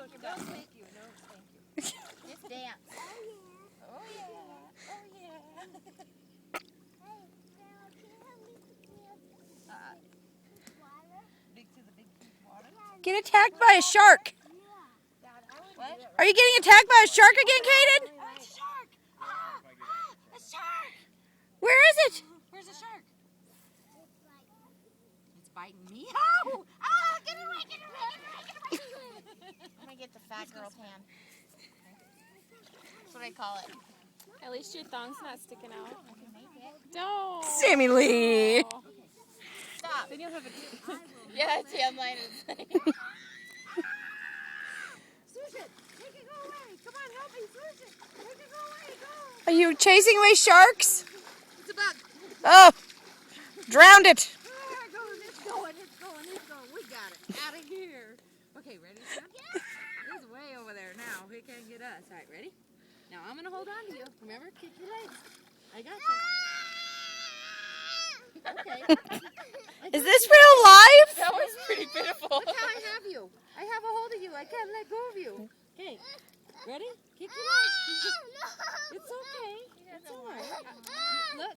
you. No, thank you. No, thank you. Just dance. Oh yeah. Oh yeah. Dig to the big deep water. Get attacked by a shark. What? Are you getting attacked by a shark again, Kaden? A shark! A shark! Where is it? Where's the shark? It's biting me. Oh! Ah! Get it away! Get it away! Get it away! I'm gonna get the fat girl's hand. That's what I call it. At least your thong's not sticking out. I can make it. Don't. Sammy Lee. Stop. Then you'll have a. Yeah, tan line is like. Susan, make it go away. Come on, help me, Susan. Make it go away. Go. Are you chasing away sharks? It's a bug. Oh, drowned it. There it goes. It's going. It's going. It's going. We got it. Out of here. Okay, ready, son? It's way over there now. He can't get us. All right, ready? Now I'm going to hold on to you. Remember? Kick your legs. I got you. Okay. Is this real life? That was pretty pitiful. Look how I have you. I have a hold of you. I can't let go of you. Okay. Ready? Kick your legs. It's okay. It's all right. Look.